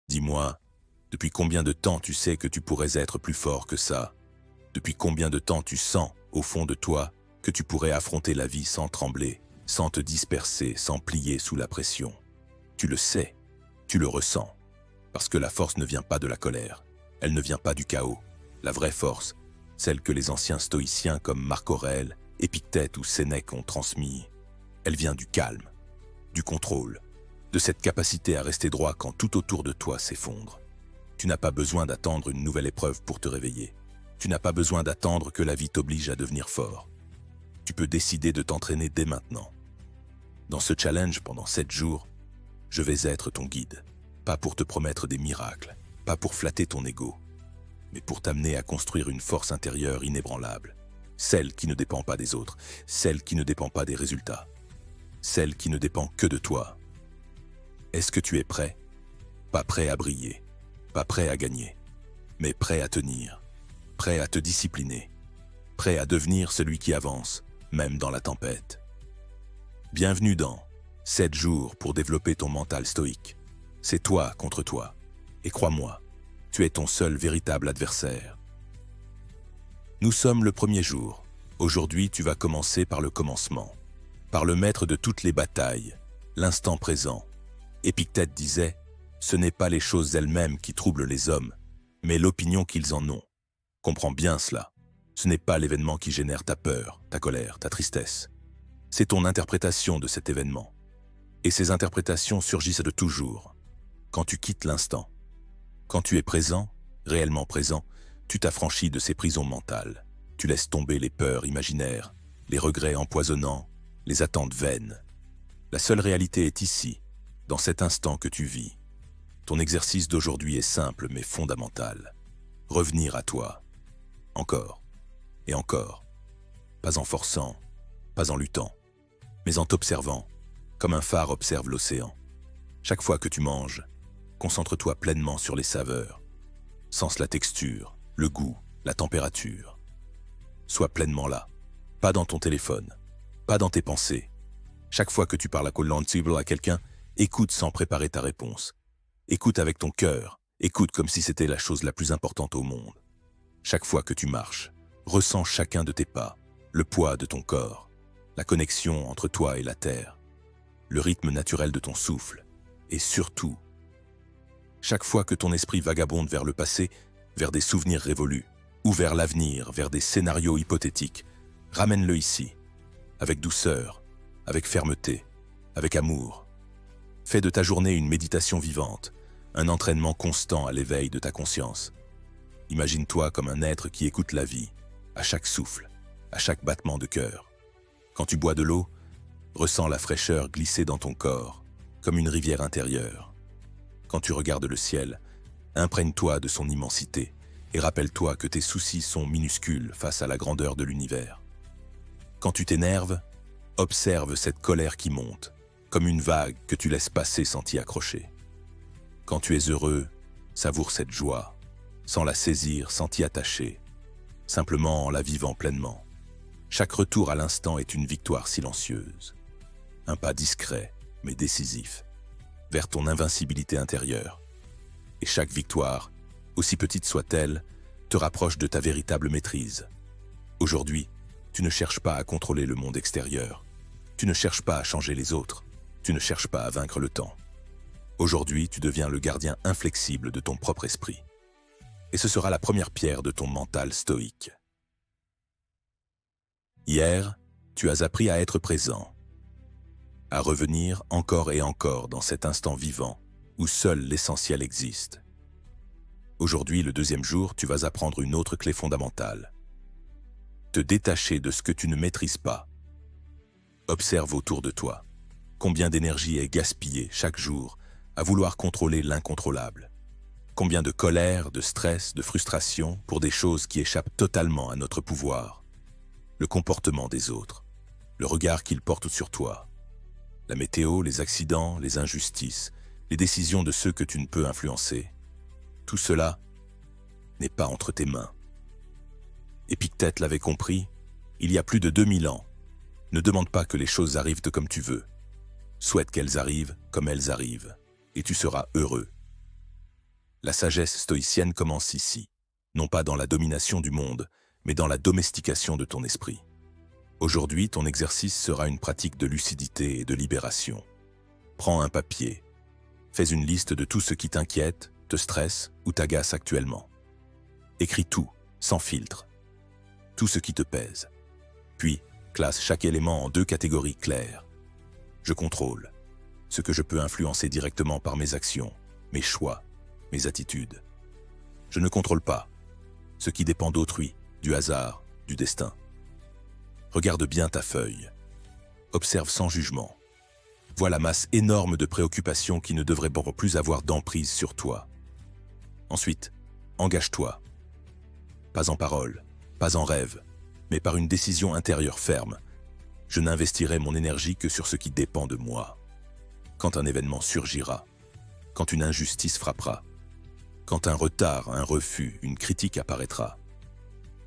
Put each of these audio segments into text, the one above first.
Dis-moi, depuis combien de temps tu sais que tu pourrais être plus fort que ça? Depuis combien de temps tu sens, au fond de toi, que tu pourrais affronter la vie sans trembler, sans te disperser, sans plier sous la pression? Tu le sais, tu le ressens, parce que la force ne vient pas de la colère, elle ne vient pas du chaos. La vraie force, celle que les anciens stoïciens comme Marc Aurèle, Épictète ou Sénèque ont transmis, elle vient du calme, du contrôle, de cette capacité à rester droit quand tout autour de toi s'effondre. Tu n'as pas besoin d'attendre une nouvelle épreuve pour te réveiller. Tu n'as pas besoin d'attendre que la vie t'oblige à devenir fort. Tu peux décider de t'entraîner dès maintenant. Dans ce challenge pendant 7 jours, je vais être ton guide. Pas pour te promettre des miracles, pas pour flatter ton ego, mais pour t'amener à construire une force intérieure inébranlable. Celle qui ne dépend pas des autres, celle qui ne dépend pas des résultats, celle qui ne dépend que de toi. Est-ce que tu es prêt? Pas prêt à briller, pas prêt à gagner, mais prêt à tenir, prêt à te discipliner, prêt à devenir celui qui avance, même dans la tempête. Bienvenue dans 7 jours pour développer ton mental stoïque. C'est toi contre toi. Et crois-moi, tu es ton seul véritable adversaire. Nous sommes le premier jour. Aujourd'hui, tu vas commencer par le commencement, par le maître de toutes les batailles, l'instant présent. Épictète disait, ce n'est pas les choses elles-mêmes qui troublent les hommes, mais l'opinion qu'ils en ont. Comprends bien cela. Ce n'est pas l'événement qui génère ta peur, ta colère, ta tristesse. C'est ton interprétation de cet événement. Et ces interprétations surgissent de toujours. Quand tu quittes l'instant, quand tu es présent, réellement présent, tu t'affranchis de ces prisons mentales. Tu laisses tomber les peurs imaginaires, les regrets empoisonnants, les attentes vaines. La seule réalité est ici, dans cet instant que tu vis. Ton exercice d'aujourd'hui est simple mais fondamental. Revenir à toi. Encore et encore. Pas en forçant, pas en luttant, mais en t'observant, comme un phare observe l'océan. Chaque fois que tu manges, concentre-toi pleinement sur les saveurs. Sens la texture, le goût, la température. Sois pleinement là, pas dans ton téléphone, pas dans tes pensées. Chaque fois que tu parles à quelqu'un, écoute sans préparer ta réponse. Écoute avec ton cœur, écoute comme si c'était la chose la plus importante au monde. Chaque fois que tu marches, ressens chacun de tes pas, le poids de ton corps, la connexion entre toi et la terre, le rythme naturel de ton souffle, et surtout, chaque fois que ton esprit vagabonde vers le passé, vers des souvenirs révolus, ou vers l'avenir, vers des scénarios hypothétiques, ramène-le ici, avec douceur, avec fermeté, avec amour. Fais de ta journée une méditation vivante, un entraînement constant à l'éveil de ta conscience. Imagine-toi comme un être qui écoute la vie, à chaque souffle, à chaque battement de cœur. Quand tu bois de l'eau, ressens la fraîcheur glisser dans ton corps, comme une rivière intérieure. Quand tu regardes le ciel, imprègne-toi de son immensité et rappelle-toi que tes soucis sont minuscules face à la grandeur de l'univers. Quand tu t'énerves, observe cette colère qui monte, comme une vague que tu laisses passer sans t'y accrocher. Quand tu es heureux, savoure cette joie, sans la saisir, sans t'y attacher, simplement en la vivant pleinement. Chaque retour à l'instant est une victoire silencieuse, un pas discret mais décisif, vers ton invincibilité intérieure. Et chaque victoire, aussi petite soit-elle, te rapproche de ta véritable maîtrise. Aujourd'hui, tu ne cherches pas à contrôler le monde extérieur, tu ne cherches pas à changer les autres, tu ne cherches pas à vaincre le temps. Aujourd'hui, tu deviens le gardien inflexible de ton propre esprit. Et ce sera la première pierre de ton mental stoïque. Hier, tu as appris à être présent, à revenir encore et encore dans cet instant vivant où seul l'essentiel existe. Aujourd'hui, le deuxième jour, tu vas apprendre une autre clé fondamentale. Te détacher de ce que tu ne maîtrises pas. Observe autour de toi. Combien d'énergie est gaspillée chaque jour à vouloir contrôler l'incontrôlable. Combien de colère, de stress, de frustration pour des choses qui échappent totalement à notre pouvoir. Le comportement des autres, le regard qu'ils portent sur toi. La météo, les accidents, les injustices, les décisions de ceux que tu ne peux influencer. Tout cela n'est pas entre tes mains. Épictète l'avait compris, il y a plus de 2000 ans. Ne demande pas que les choses arrivent comme tu veux. Souhaite qu'elles arrivent comme elles arrivent, et tu seras heureux. La sagesse stoïcienne commence ici, non pas dans la domination du monde, mais dans la domestication de ton esprit. Aujourd'hui, ton exercice sera une pratique de lucidité et de libération. Prends un papier. Fais une liste de tout ce qui t'inquiète, te stresse ou t'agace actuellement. Écris tout, sans filtre. Tout ce qui te pèse. Puis, classe chaque élément en 2 catégories claires. Je contrôle. Ce que je peux influencer directement par mes actions, mes choix, mes attitudes. Je ne contrôle pas. Ce qui dépend d'autrui, du hasard, du destin. Regarde bien ta feuille. Observe sans jugement. Vois la masse énorme de préoccupations qui ne devraient plus avoir d'emprise sur toi. Ensuite, engage-toi. Pas en parole, pas en rêve, mais par une décision intérieure ferme. Je n'investirai mon énergie que sur ce qui dépend de moi. Quand un événement surgira, quand une injustice frappera, quand un retard, un refus, une critique apparaîtra.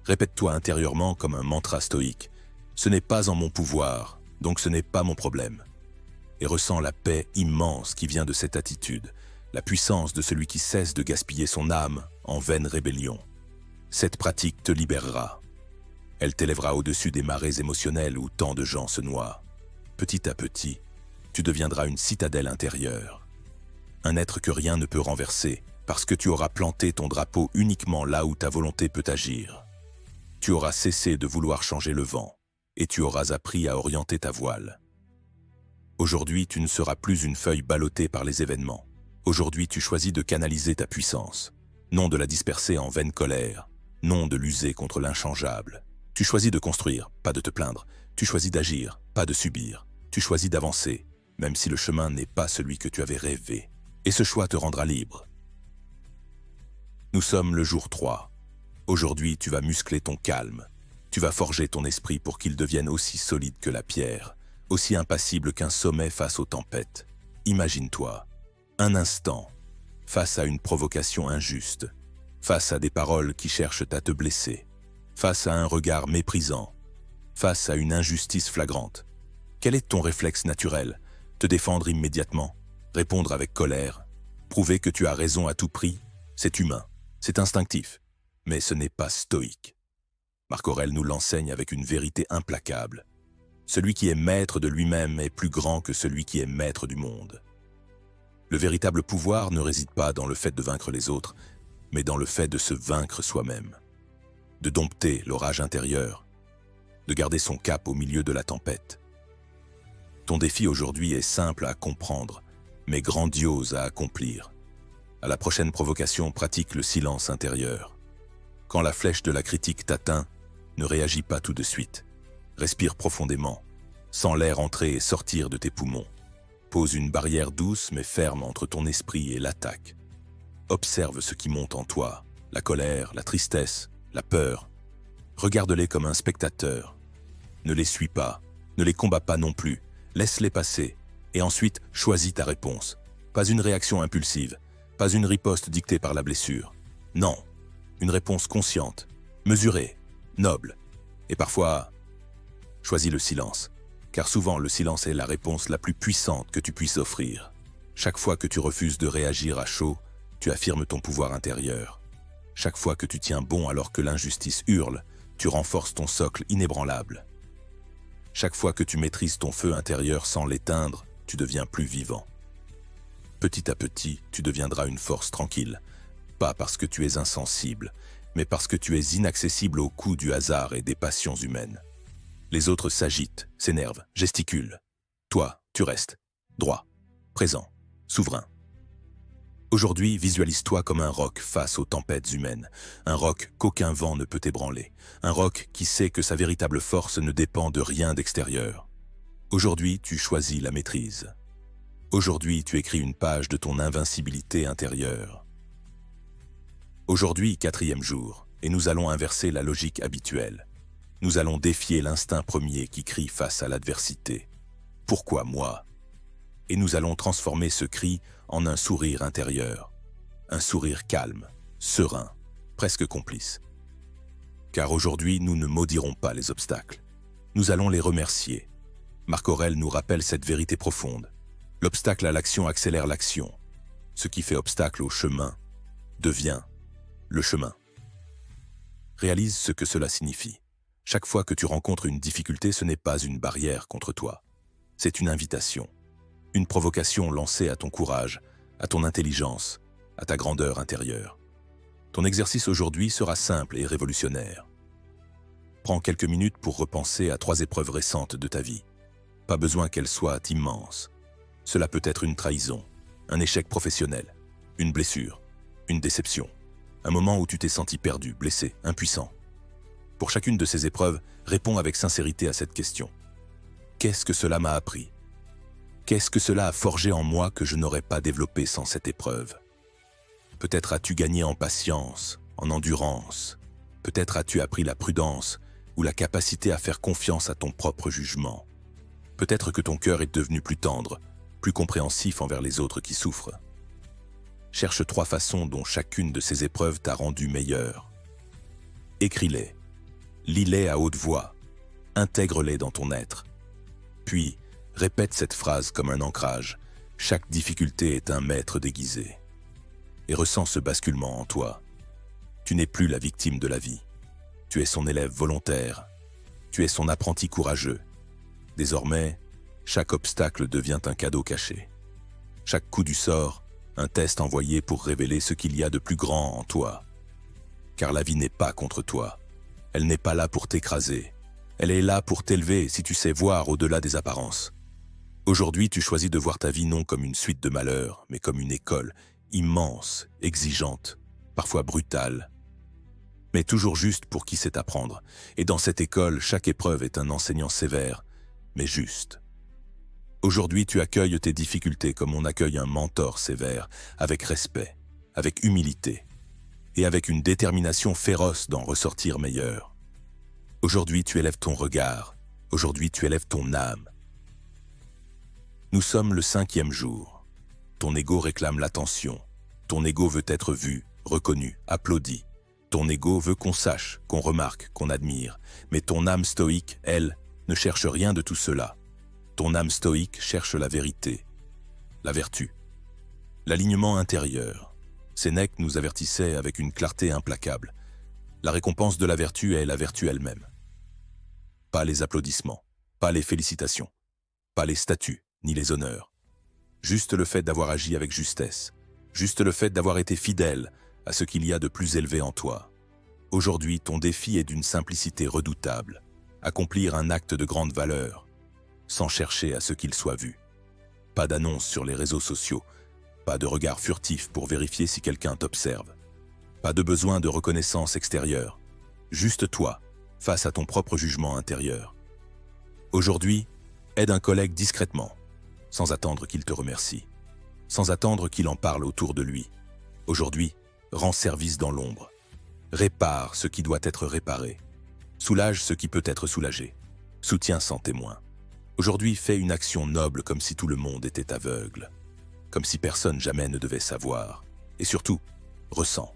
Répète-toi intérieurement comme un mantra stoïque. Ce n'est pas en mon pouvoir, donc ce n'est pas mon problème. Et ressens la paix immense qui vient de cette attitude, la puissance de celui qui cesse de gaspiller son âme en vaine rébellion. Cette pratique te libérera. Elle t'élèvera au-dessus des marées émotionnelles où tant de gens se noient. Petit à petit, tu deviendras une citadelle intérieure. Un être que rien ne peut renverser, parce que tu auras planté ton drapeau uniquement là où ta volonté peut agir. Tu auras cessé de vouloir changer le vent, et tu auras appris à orienter ta voile. Aujourd'hui, tu ne seras plus une feuille ballottée par les événements. Aujourd'hui, tu choisis de canaliser ta puissance, non de la disperser en vaine colère, non de l'user contre l'inchangeable. Tu choisis de construire, pas de te plaindre. Tu choisis d'agir, pas de subir. Tu choisis d'avancer, même si le chemin n'est pas celui que tu avais rêvé. Et ce choix te rendra libre. Nous sommes le jour 3. Aujourd'hui, tu vas muscler ton calme. Tu vas forger ton esprit pour qu'il devienne aussi solide que la pierre, aussi impassible qu'un sommet face aux tempêtes. Imagine-toi, un instant, face à une provocation injuste, face à des paroles qui cherchent à te blesser, face à un regard méprisant, face à une injustice flagrante. Quel est ton réflexe naturel? Te défendre immédiatement? Répondre avec colère? Prouver que tu as raison à tout prix? C'est humain, c'est instinctif, mais ce n'est pas stoïque. Marc Aurèle nous l'enseigne avec une vérité implacable. Celui qui est maître de lui-même est plus grand que celui qui est maître du monde. Le véritable pouvoir ne réside pas dans le fait de vaincre les autres, mais dans le fait de se vaincre soi-même, de dompter l'orage intérieur, de garder son cap au milieu de la tempête. Ton défi aujourd'hui est simple à comprendre, mais grandiose à accomplir. À la prochaine provocation, pratique le silence intérieur. Quand la flèche de la critique t'atteint, ne réagis pas tout de suite. Respire profondément, sens l'air entrer et sortir de tes poumons. Pose une barrière douce mais ferme entre ton esprit et l'attaque. Observe ce qui monte en toi, la colère, la tristesse, la peur. Regarde-les comme un spectateur. Ne les suis pas, ne les combats pas non plus. Laisse-les passer et ensuite choisis ta réponse. Pas une réaction impulsive, pas une riposte dictée par la blessure. Non, une réponse consciente, mesurée, noble. Et parfois, choisis le silence, car souvent le silence est la réponse la plus puissante que tu puisses offrir. Chaque fois que tu refuses de réagir à chaud, tu affirmes ton pouvoir intérieur. Chaque fois que tu tiens bon alors que l'injustice hurle, tu renforces ton socle inébranlable. Chaque fois que tu maîtrises ton feu intérieur sans l'éteindre, tu deviens plus vivant. Petit à petit, tu deviendras une force tranquille, pas parce que tu es insensible, mais parce que tu es inaccessible aux coups du hasard et des passions humaines. Les autres s'agitent, s'énervent, gesticulent. Toi, tu restes, droit, présent, souverain. Aujourd'hui, visualise-toi comme un roc face aux tempêtes humaines, un roc qu'aucun vent ne peut ébranler, un roc qui sait que sa véritable force ne dépend de rien d'extérieur. Aujourd'hui, tu choisis la maîtrise. Aujourd'hui, tu écris une page de ton invincibilité intérieure. Aujourd'hui, 4e jour, et nous allons inverser la logique habituelle. Nous allons défier l'instinct premier qui crie face à l'adversité. Pourquoi moi? Et nous allons transformer ce cri en un sourire intérieur. Un sourire calme, serein, presque complice. Car aujourd'hui, nous ne maudirons pas les obstacles. Nous allons les remercier. Marc Aurèle nous rappelle cette vérité profonde. L'obstacle à l'action accélère l'action. Ce qui fait obstacle au chemin Deviens le chemin. Réalise ce que cela signifie. Chaque fois que tu rencontres une difficulté, ce n'est pas une barrière contre toi. C'est une invitation, une provocation lancée à ton courage, à ton intelligence, à ta grandeur intérieure. Ton exercice aujourd'hui sera simple et révolutionnaire. Prends quelques minutes pour repenser à 3 épreuves récentes de ta vie. Pas besoin qu'elles soient immenses. Cela peut être une trahison, un échec professionnel, une blessure, une déception, un moment où tu t'es senti perdu, blessé, impuissant. Pour chacune de ces épreuves, réponds avec sincérité à cette question. Qu'est-ce que cela m'a appris? Qu'est-ce que cela a forgé en moi que je n'aurais pas développé sans cette épreuve? Peut-être as-tu gagné en patience, en endurance. Peut-être as-tu appris la prudence ou la capacité à faire confiance à ton propre jugement. Peut-être que ton cœur est devenu plus tendre, plus compréhensif envers les autres qui souffrent. Cherche 3 façons dont chacune de ces épreuves t'a rendu meilleur. Écris-les, lis-les à haute voix, intègre-les dans ton être. Puis, répète cette phrase comme un ancrage. Chaque difficulté est un maître déguisé. Et ressens ce basculement en toi. Tu n'es plus la victime de la vie. Tu es son élève volontaire. Tu es son apprenti courageux. Désormais, chaque obstacle devient un cadeau caché. Chaque coup du sort, un test envoyé pour révéler ce qu'il y a de plus grand en toi. Car la vie n'est pas contre toi. Elle n'est pas là pour t'écraser. Elle est là pour t'élever si tu sais voir au-delà des apparences. Aujourd'hui, tu choisis de voir ta vie non comme une suite de malheurs, mais comme une école, immense, exigeante, parfois brutale, mais toujours juste pour qui sait apprendre. Et dans cette école, chaque épreuve est un enseignant sévère, mais juste. Aujourd'hui, tu accueilles tes difficultés comme on accueille un mentor sévère, avec respect, avec humilité, et avec une détermination féroce d'en ressortir meilleur. Aujourd'hui, tu élèves ton regard. Aujourd'hui, tu élèves ton âme. Nous sommes le 5e jour. Ton ego réclame l'attention. Ton ego veut être vu, reconnu, applaudi. Ton ego veut qu'on sache, qu'on remarque, qu'on admire. Mais ton âme stoïque, elle, ne cherche rien de tout cela. Ton âme stoïque cherche la vérité, la vertu, l'alignement intérieur. Sénèque nous avertissait avec une clarté implacable. La récompense de la vertu est la vertu elle-même. Pas les applaudissements, pas les félicitations, pas les statuts, ni les honneurs. Juste le fait d'avoir agi avec justesse, juste le fait d'avoir été fidèle à ce qu'il y a de plus élevé en toi. Aujourd'hui, ton défi est d'une simplicité redoutable. Accomplir un acte de grande valeur, sans chercher à ce qu'il soit vu. Pas d'annonce sur les réseaux sociaux, pas de regard furtif pour vérifier si quelqu'un t'observe. Pas de besoin de reconnaissance extérieure. Juste toi, face à ton propre jugement intérieur. Aujourd'hui, aide un collègue discrètement, sans attendre qu'il te remercie, sans attendre qu'il en parle autour de lui. Aujourd'hui, rends service dans l'ombre. Répare ce qui doit être réparé. Soulage ce qui peut être soulagé. Soutiens sans témoin. Aujourd'hui, fais une action noble comme si tout le monde était aveugle. Comme si personne jamais ne devait savoir. Et surtout, ressens.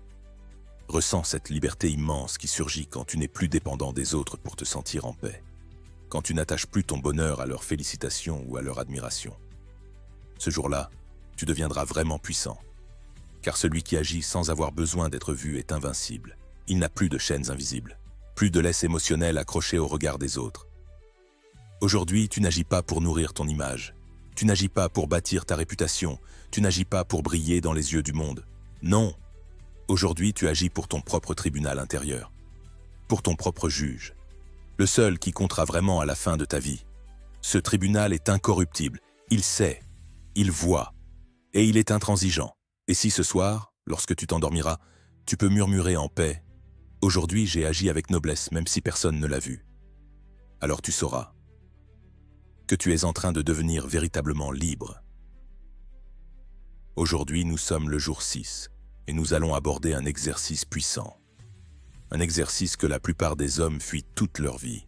Ressens cette liberté immense qui surgit quand tu n'es plus dépendant des autres pour te sentir en paix. Quand tu n'attaches plus ton bonheur à leurs félicitations ou à leur admiration. Ce jour-là, tu deviendras vraiment puissant. Car celui qui agit sans avoir besoin d'être vu est invincible. Il n'a plus de chaînes invisibles, plus de laisse émotionnelle accrochée au regard des autres. Aujourd'hui, tu n'agis pas pour nourrir ton image. Tu n'agis pas pour bâtir ta réputation. Tu n'agis pas pour briller dans les yeux du monde. Non. Aujourd'hui, tu agis pour ton propre tribunal intérieur. Pour ton propre juge. Le seul qui comptera vraiment à la fin de ta vie. Ce tribunal est incorruptible. Il sait. Il voit. Et il est intransigeant. Et si ce soir, lorsque tu t'endormiras, tu peux murmurer en paix « Aujourd'hui, j'ai agi avec noblesse, même si personne ne l'a vu. » Alors tu sauras que tu es en train de devenir véritablement libre. Aujourd'hui, nous sommes le jour 6 et nous allons aborder un exercice puissant. Un exercice que la plupart des hommes fuient toute leur vie,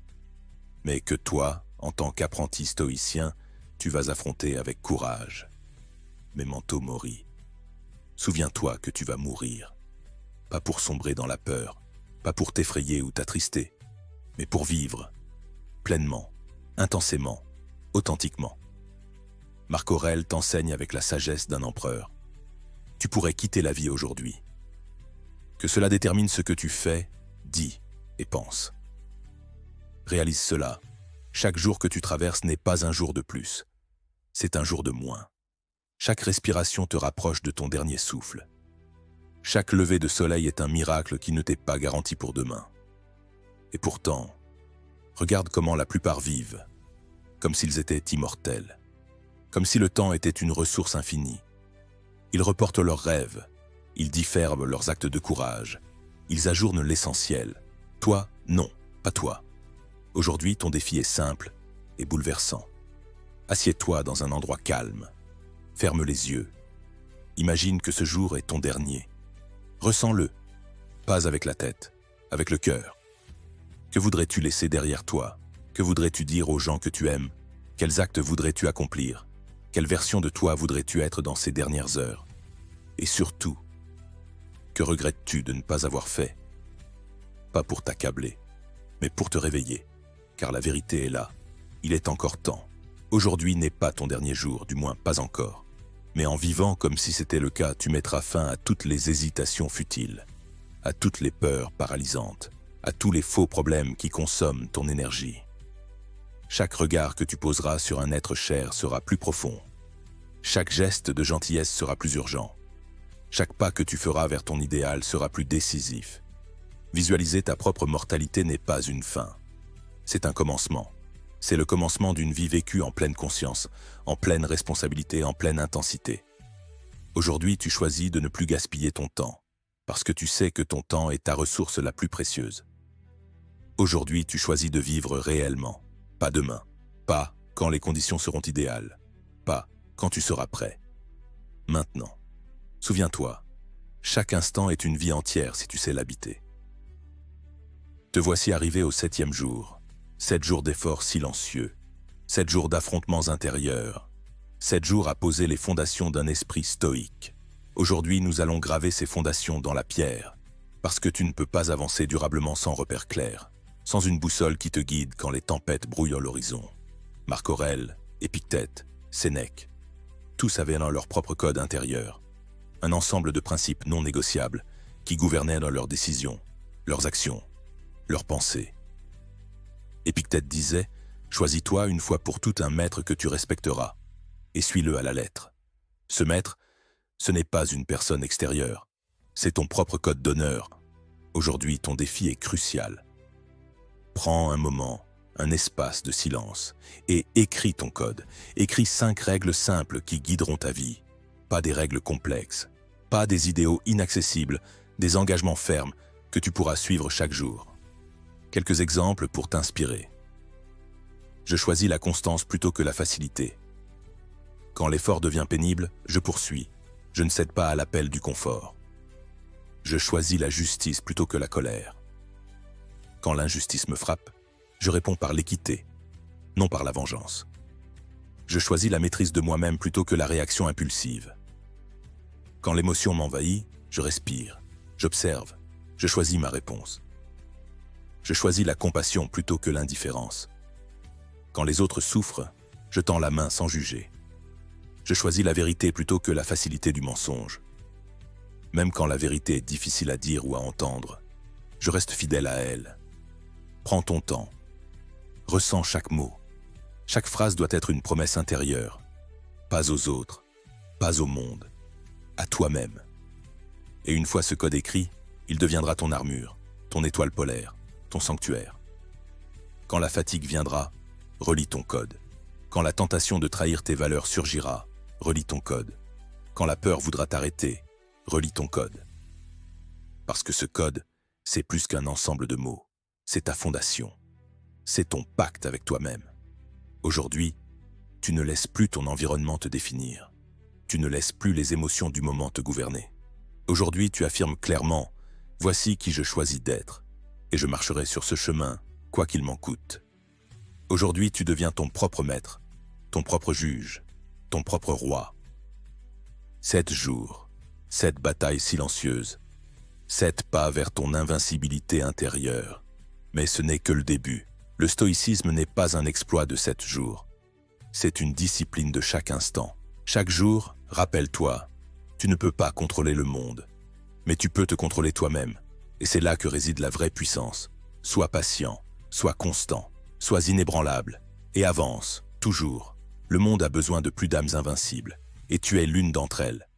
mais que toi, en tant qu'apprenti stoïcien, tu vas affronter avec courage. Memento mori. Souviens-toi que tu vas mourir. Pas pour sombrer dans la peur, pas pour t'effrayer ou t'attrister, mais pour vivre, pleinement, intensément, authentiquement. Marc Aurèle t'enseigne avec la sagesse d'un empereur. Tu pourrais quitter la vie aujourd'hui, que cela détermine ce que tu fais, dis et pense. Réalise cela. Chaque jour que tu traverses n'est pas un jour de plus. C'est un jour de moins. Chaque respiration te rapproche de ton dernier souffle. Chaque lever de soleil est un miracle qui ne t'est pas garanti pour demain. Et pourtant, regarde comment la plupart vivent, comme s'ils étaient immortels, comme si le temps était une ressource infinie. Ils reportent leurs rêves, ils diffèrent leurs actes de courage, ils ajournent l'essentiel. Toi, non, pas toi. Aujourd'hui, ton défi est simple et bouleversant. Assieds-toi dans un endroit calme, ferme les yeux. Imagine que ce jour est ton dernier. Ressens-le, pas avec la tête, avec le cœur. Que voudrais-tu laisser derrière toi? Que voudrais-tu dire aux gens que tu aimes? Quels actes voudrais-tu accomplir? Quelle version de toi voudrais-tu être dans ces dernières heures? Et surtout, que regrettes-tu de ne pas avoir fait? Pas pour t'accabler, mais pour te réveiller, car la vérité est là. Il est encore temps. Aujourd'hui n'est pas ton dernier jour, du moins pas encore. Mais en vivant comme si c'était le cas, tu mettras fin à toutes les hésitations futiles, à toutes les peurs paralysantes, à tous les faux problèmes qui consomment ton énergie. Chaque regard que tu poseras sur un être cher sera plus profond. Chaque geste de gentillesse sera plus urgent. Chaque pas que tu feras vers ton idéal sera plus décisif. Visualiser ta propre mortalité n'est pas une fin. C'est un commencement. C'est le commencement d'une vie vécue en pleine conscience, en pleine responsabilité, en pleine intensité. Aujourd'hui, tu choisis de ne plus gaspiller ton temps, parce que tu sais que ton temps est ta ressource la plus précieuse. Aujourd'hui, tu choisis de vivre réellement, pas demain, pas quand les conditions seront idéales, pas quand tu seras prêt. Maintenant, souviens-toi, chaque instant est une vie entière si tu sais l'habiter. Te voici arrivé au 7e jour. 7 jours d'efforts silencieux, 7 jours d'affrontements intérieurs, 7 jours à poser les fondations d'un esprit stoïque. Aujourd'hui, nous allons graver ces fondations dans la pierre, parce que tu ne peux pas avancer durablement sans repère clair, sans une boussole qui te guide quand les tempêtes brouillent l'horizon. Marc Aurèle, Épictète, Sénèque, tous avaient dans leur propre code intérieur, un ensemble de principes non négociables qui gouvernaient dans leurs décisions, leurs actions, leurs pensées. Épictète disait « Choisis-toi une fois pour toutes un maître que tu respecteras, et suis-le à la lettre. Ce maître, ce n'est pas une personne extérieure, c'est ton propre code d'honneur. Aujourd'hui, ton défi est crucial. Prends un moment, un espace de silence, et écris ton code. Écris 5 règles simples qui guideront ta vie. Pas des règles complexes, pas des idéaux inaccessibles, des engagements fermes que tu pourras suivre chaque jour. Quelques exemples pour t'inspirer. Je choisis la constance plutôt que la facilité. Quand l'effort devient pénible, je poursuis. Je ne cède pas à l'appel du confort. Je choisis la justice plutôt que la colère. Quand l'injustice me frappe, je réponds par l'équité, non par la vengeance. Je choisis la maîtrise de moi-même plutôt que la réaction impulsive. Quand l'émotion m'envahit, je respire, j'observe, je choisis ma réponse. Je choisis la compassion plutôt que l'indifférence. Quand les autres souffrent, je tends la main sans juger. Je choisis la vérité plutôt que la facilité du mensonge. Même quand la vérité est difficile à dire ou à entendre, je reste fidèle à elle. Prends ton temps. Ressens chaque mot. Chaque phrase doit être une promesse intérieure. Pas aux autres, pas au monde, à toi-même. Et une fois ce code écrit, il deviendra ton armure, ton étoile polaire, ton sanctuaire. Quand la fatigue viendra, relis ton code. Quand la tentation de trahir tes valeurs surgira, relis ton code. Quand la peur voudra t'arrêter, relis ton code. Parce que ce code, c'est plus qu'un ensemble de mots. C'est ta fondation. C'est ton pacte avec toi-même. Aujourd'hui, tu ne laisses plus ton environnement te définir. Tu ne laisses plus les émotions du moment te gouverner. Aujourd'hui, tu affirmes clairement « Voici qui je choisis d'être, et je marcherai sur ce chemin, quoi qu'il m'en coûte. » Aujourd'hui, tu deviens ton propre maître, ton propre juge, ton propre roi. 7 jours, 7 batailles silencieuses, 7 pas vers ton invincibilité intérieure. Mais ce n'est que le début. Le stoïcisme n'est pas un exploit de 7 jours. C'est une discipline de chaque instant. Chaque jour, rappelle-toi, tu ne peux pas contrôler le monde, Mais tu peux te contrôler toi-même. Et c'est là que réside la vraie puissance. Sois patient, sois constant, sois inébranlable. Et avance, toujours. Le monde a besoin de plus d'âmes invincibles. Et tu es l'une d'entre elles.